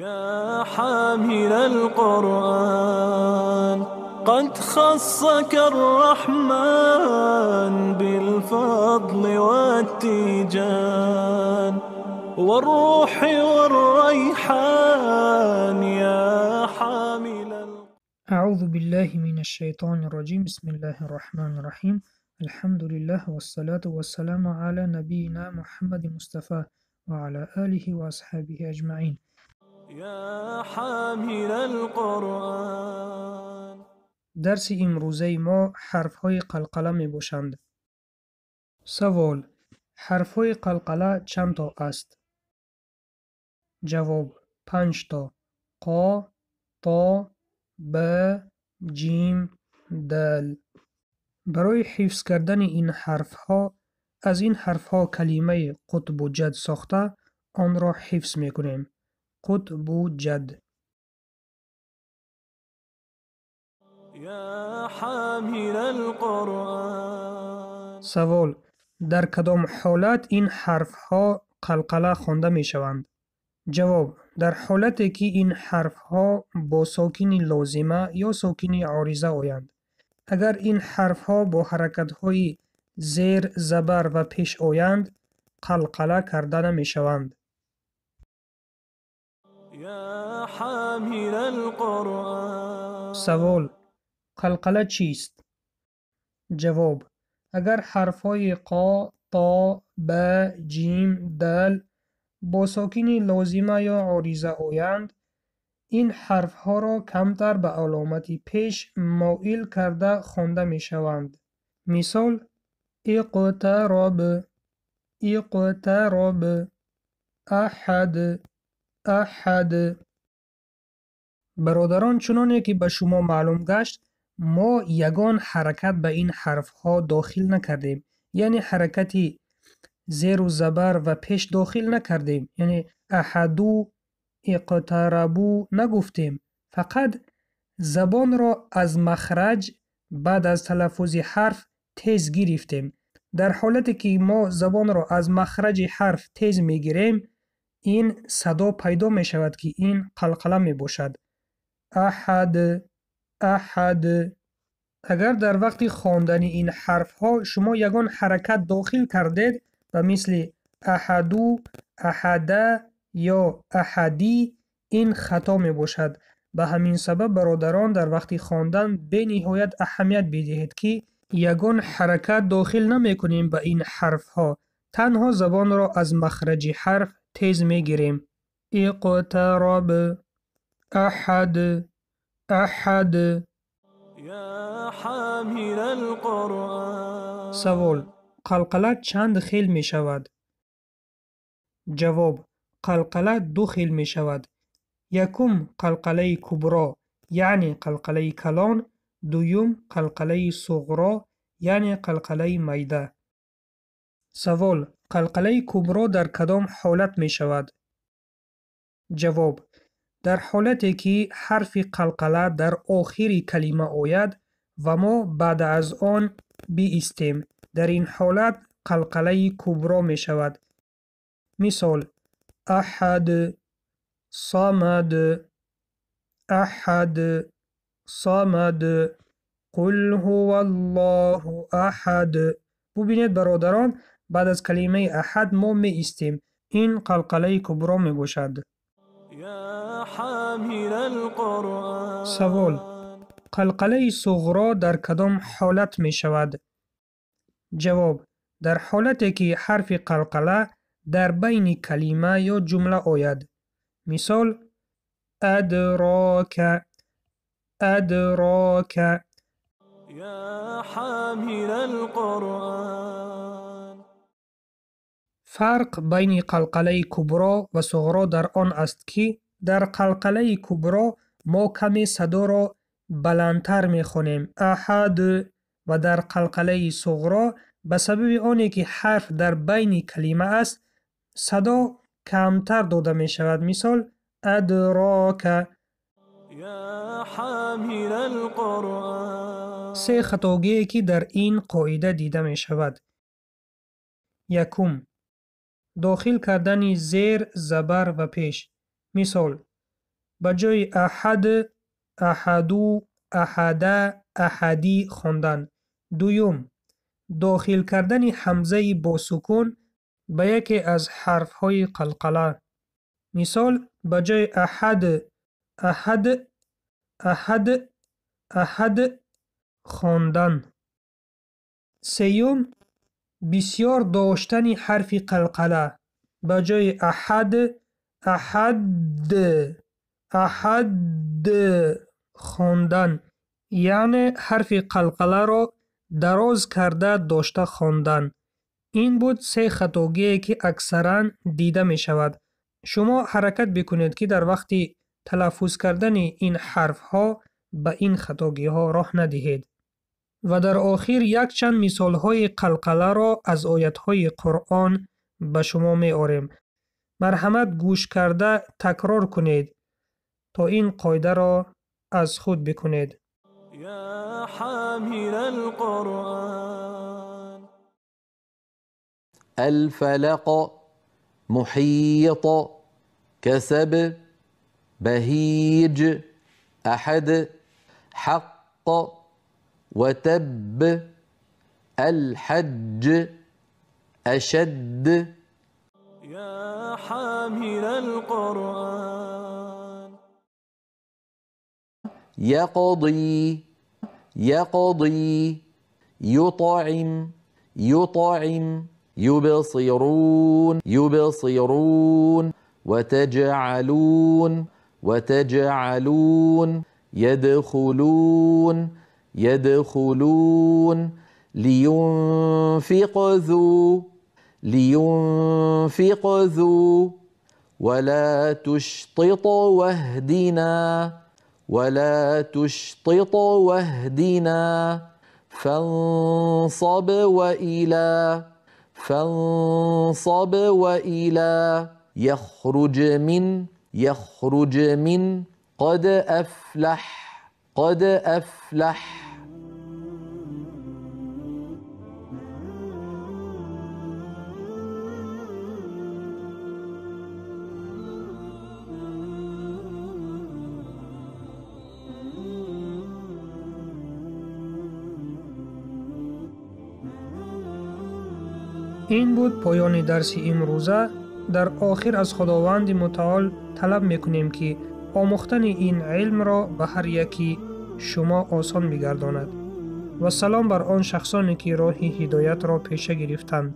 يا حامل القرآن قد خصك الرحمن بالفضل والتيجان والروح والريحان يا حامل أعوذ بالله من الشيطان الرجيم بسم الله الرحمن الرحيم الحمد لله والصلاة والسلام على نبينا محمد مصطفى وعلى آله وأصحابه أجمعين. يا حامل القرآن. درس امروزه ما حرفهای قلقله می باشند. سوال: حرفهای قلقله چند تا است؟ جواب: 5 تا: قا، تا، ب، جیم، دال. برای حفظ کردن این حرفها از این حرفها کلمه قطب و جد ساخته آن را حفظ می کنیم. قطب و جد. يا حامل القرآن. سوال: در کدام حالت این حرفها قلقله خوانده می شوند؟ جواب: در حالتی که این حرفها با ساکن لازمه یا ساکن عارضه آیند. اگر این حرفها با حرکت‌های زیر، زبر و پیش آیند قلقله کرده نمی شوند. يا حامل القرآن. سوال: قلقله چیست؟ جواب: اگر حرفهای قا، تا، ب، جیم، دال با ساکن لازمه یا عارضه آیند این حرفها را کمتر به علامت پیش مائل کرده خوانده می شوند. مثال: اقترب، اقترب، احد، احد. برادران، چنانه که به شما معلوم گشت ما یگان حرکت به این حرفها داخل نکردیم، یعنی حرکتی زیر و زبر و پیش داخل نکردیم، یعنی احدو، اقتربو نگفتیم، فقط زبان را از مخرج بعد از تلفظ حرف تیز گرفتیم. در حالتی که ما زبان را از مخرج حرف تیز میگیریم این صدا پیدا می شود که این قلقله می باشد. احد، احد. اگر در وقت خواندن این حرف ها شما یگان حرکت داخل کردید و مثل احدو، احده یا احدی این خطا می باشد. به همین سبب برادران در وقت خواندن به نهایت اهمیت بدهید که یگان حرکت داخل نمی کنیم به این حرف ها، تنها زبان را از مخرج حرف تیز می گیریم. اقترب، احد، احد. يا حامل القرآن. سوال: قلقله چند خیل می شود؟ جواب: قلقله 2 خیل می شود. یکم قلقله کبرا یعنی قلقله کلان، دویم قلقله صغرا یعنی قلقله میده. سوال: قلقله کبرا در کدام حالت می شود؟ جواب: در حالتی که حرف قلقله در آخر کلمه آید و ما بعد از آن بایستیم، در این حالت قلقله کبرا می شود. مثال: احد، صمد، احد، صمد، قل هو الله احد. ببینید برادران، بعد از کلمه احد ما می ایستیم، این قلقله کبرا می باشد. يا حامل القرآن. سوال: قلقله صغرا در کدام حالت می شود؟ جواب: در حالتی که حرف قلقله در بین کلمه یا جمله آید. مثال: ادراک، ادراک. يا حامل القرآن. فرق بین قلقله کبرا و صغرا در آن است که در قلقله کبرا ما کمی صدا را بلندتر می خوانیم، احد، و در قلقله صغرا به سبب آنی که حرف در بین کلمه است صدا کمتر داده می شود. مثال: ادراک. يا حامل القرآن. 3 خطاگیری که در این قاعده دیده می شود. یکم: داخل کردن زیر، زبر و پیش. مثال: به جای احد، احدو، احده، احدی خواندن. دوم، داخل کردن حمزه با سکون به یکی از حرف های قلقله. مثال به جای احد، احد، احد، احد خواندن. سیوم، بسیار داشتن حرف قلقله. به جای احد، احد، احد خواندن، یعنی حرف قلقله را دراز کرده داشته خواندن. این بود 3 خطاگیه که اکثرا دیده می شود. شما حرکت بکنید که در وقت تلفظ کردن این حرف ها به این خطاگی ها راه ندهید. و در آخر یک چند مثال های قلقله را از آیت های قرآن به شما می آوریم. مرحمت گوش کرده تکرار کنید تا این قاعده را از خود بکنید. يا حامل القرآن. الفلق، محيط، كسب، بهيج، أحد، حق، وتب، الحج، أشد. يا حامل القرآن. يقضي، يقضي، يطعم، يطعم، يبصرون، يبصرون، وتجعلون، وتجعلون، يدخلون، يدخلون، لينفق ذو، لينفق ذو، ولا تشطط واهدنا، ولا تشطط واهدنا، فانصب وإلى، فانصب وإلى، يخرج من، يخرج من، قد أفلح، قد أفلح. این بود پایان درس امروزه. در آخر از خداوند متعال طلب میکنیم که آموختن این علم را به هر یکی شما آسان بگرداند و سلام بر آن شخصانی که راه هدایت را پیشه گرفتند.